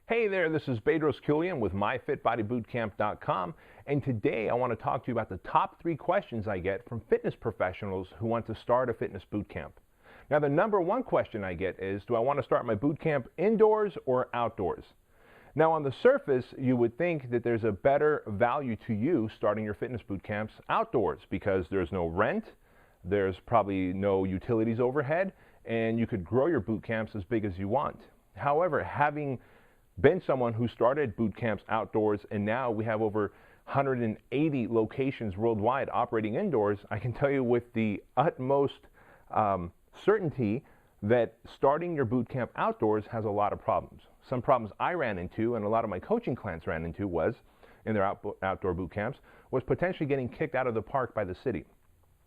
Hey there, this is Bedros Killian with MyFitBodyBootCamp.com, and today I want to talk to you about the top 3 questions I get from fitness professionals who want to start a fitness boot camp. Now, the number 1 question I get is, do I want to start my boot camp indoors or outdoors? Now, on the surface, you would think that there's a better value to you starting your fitness boot camps outdoors because there's no rent, there's probably no utilities overhead, and you could grow your boot camps as big as you want. However, having been someone who started boot camps outdoors, and now we have over 180 locations worldwide operating indoors, I can tell you with the utmost certainty that starting your boot camp outdoors has a lot of problems. Some problems I ran into, and a lot of my coaching clients ran into, was in their outdoor boot camps, was potentially getting kicked out of the park by the city.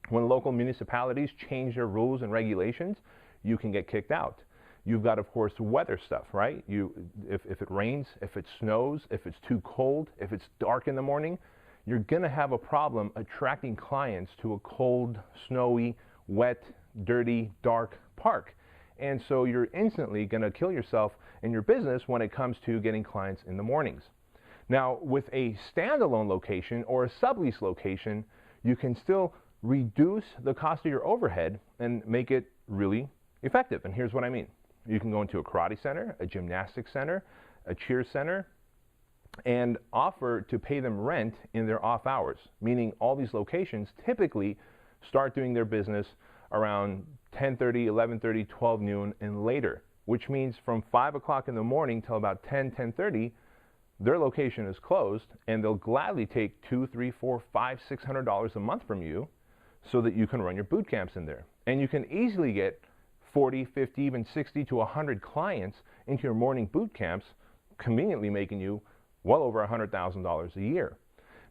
When local municipalities change their rules and regulations, you can get kicked out. You've got, of course, weather stuff, right? If it rains, if it snows, if it's too cold, if it's dark in the morning, you're going to have a problem attracting clients to a cold, snowy, wet, dirty, dark park. And so you're instantly going to kill yourself in your business when it comes to getting clients in the mornings. Now, with a standalone location or a sublease location, you can still reduce the cost of your overhead and make it really effective. And here's what I mean. You can go into a karate center, a gymnastic center, a cheer center, and offer to pay them rent in their off hours, meaning all these locations typically start doing their business around 10:30, 11:30, 12 noon, and later, which means from 5 o'clock in the morning till about 10, 10:30, their location is closed, and they'll gladly take $200, $300, $400, $500, $600 a month from you so that you can run your boot camps in there. And you can easily get 40, 50, even 60 to 100 clients into your morning boot camps, conveniently making you well over $100,000 a year.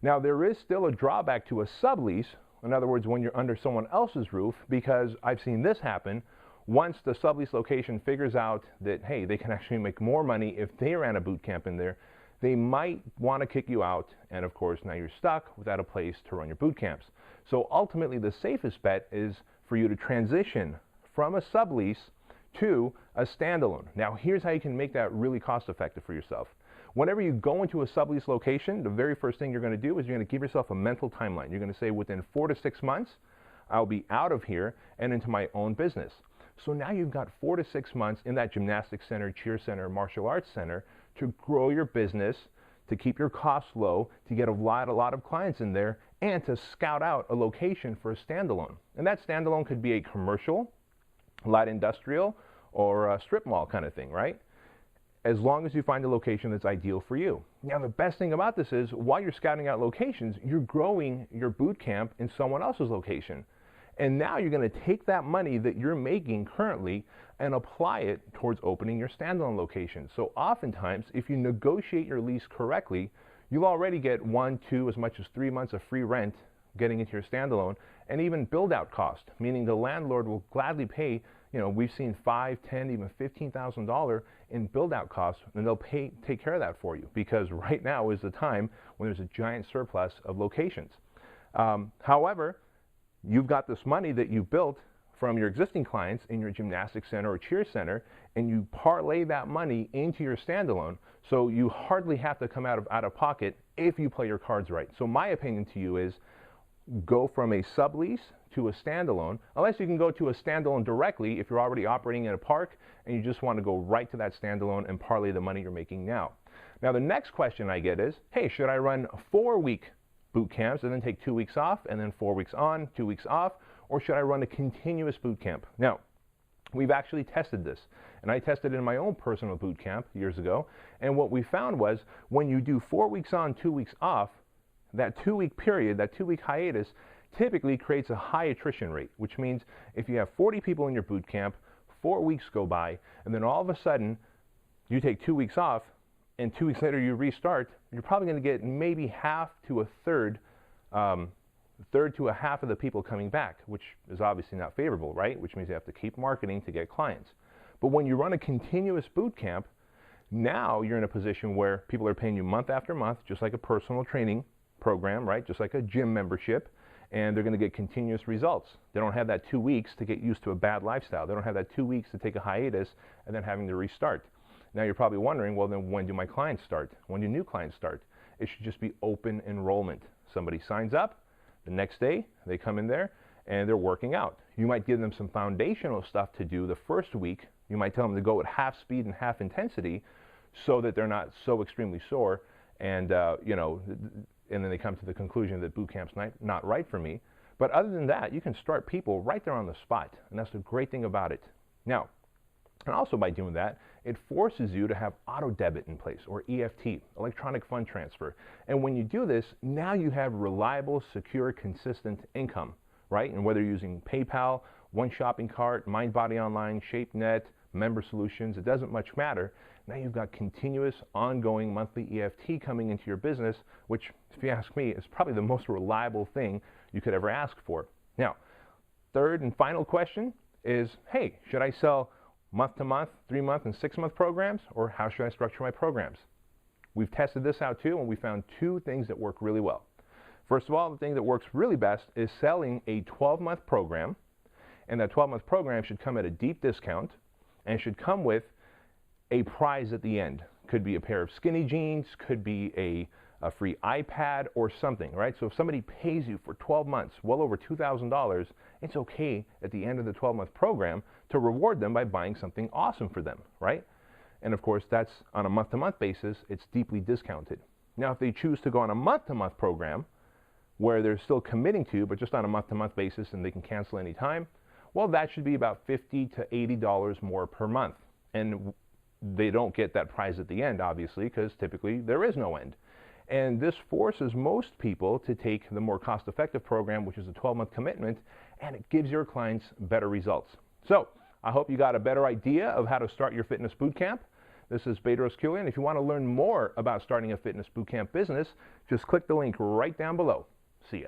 Now, there is still a drawback to a sublease. In other words, when you're under someone else's roof, because I've seen this happen. Once the sublease location figures out that, hey, they can actually make more money if they ran a boot camp in there, they might want to kick you out, and of course, now you're stuck without a place to run your boot camps. So ultimately, the safest bet is for you to transition from a sublease to a standalone. Now, here's how you can make that really cost effective for yourself. Whenever you go into a sublease location, the very first thing you're going to do is you're going to give yourself a mental timeline. You're going to say, within 4 to 6 months, I'll be out of here and into my own business. So now you've got 4 to 6 months in that gymnastic center, cheer center, martial arts center to grow your business, to keep your costs low, to get a lot of clients in there, and to scout out a location for a standalone. And that standalone could be a commercial, light industrial, or a strip mall kind of thing, right? As long as you find a location that's ideal for you. Now, the best thing about this is, while you're scouting out locations, you're growing your boot camp in someone else's location. And now you're going to take that money that you're making currently and apply it towards opening your standalone location. So oftentimes, if you negotiate your lease correctly, you'll already get 1, 2, as much as 3 months of free rent getting into your standalone, and even build-out cost, meaning the landlord will gladly pay. We've seen $5,000, $10,000, even $15,000 in build-out costs, and they'll take care of that for you, because right now is the time when there's a giant surplus of locations. However, you've got this money that you built from your existing clients in your gymnastic center or cheer center, and you parlay that money into your standalone, so you hardly have to come out of pocket if you play your cards right. So my opinion to you is, go from a sublease to a standalone, unless you can go to a standalone directly if you're already operating in a park and you just want to go right to that standalone and parlay the money you're making now. Now, the next question I get is, hey, should I run 4-week boot camps and then take 2 weeks off, and then 4 weeks on, 2 weeks off, or should I run a continuous boot camp? Now, we've actually tested this, and I tested it in my own personal boot camp years ago, and what we found was, when you do 4 weeks on, 2 weeks off, that 2-week period, that 2-week hiatus, typically creates a high attrition rate, which means if you have 40 people in your boot camp, 4 weeks go by, and then all of a sudden you take 2 weeks off, and 2 weeks later you restart, you're probably going to get maybe half to a third to a half of the people coming back, which is obviously not favorable, right? Which means you have to keep marketing to get clients. But when you run a continuous boot camp, now you're in a position where people are paying you month after month, just like a personal training program, right? Just like a gym membership, and they're going to get continuous results. They don't have that 2 weeks to get used to a bad lifestyle. They don't have that 2 weeks to take a hiatus and then having to restart. Now you're probably wondering, well then when do my clients start? When do new clients start? It should just be open enrollment. Somebody signs up, the next day they come in there and they're working out. You might give them some foundational stuff to do the first week. You might tell them to go at half speed and half intensity so that they're not so extremely sore, and and then they come to the conclusion that boot camp's not right for me. But other than that, you can start people right there on the spot, and that's the great thing about it. Now, and also by doing that, it forces you to have auto debit in place, or EFT, electronic fund transfer. And when you do this, now you have reliable, secure, consistent income, right? And whether you're using PayPal, One Shopping Cart, MindBody Online, ShapeNet, Member Solutions, it doesn't much matter. Now you've got continuous, ongoing monthly EFT coming into your business, which, if you ask me, is probably the most reliable thing you could ever ask for. Now, third and final question is, hey, should I sell month-to-month, 3-month, and 6-month programs, or how should I structure my programs? We've tested this out too, and we found two things that work really well. First of all, the thing that works really best is selling a 12-month program, and that 12-month program should come at a deep discount, and should come with a prize at the end. Could be a pair of skinny jeans, could be a free iPad or something, right? So if somebody pays you for 12 months, well over $2,000, it's okay at the end of the 12-month program to reward them by buying something awesome for them, right? And of course, that's on a month-to-month basis, it's deeply discounted. Now, if they choose to go on a month-to-month program, where they're still committing to, but just on a month-to-month basis and they can cancel any time, well, that should be about $50 to $80 more per month. And they don't get that prize at the end, obviously, because typically there is no end. And this forces most people to take the more cost-effective program, which is a 12-month commitment, and it gives your clients better results. So I hope you got a better idea of how to start your fitness boot camp. This is Bedros Keuilian. If you want to learn more about starting a fitness boot camp business, just click the link right down below. See ya.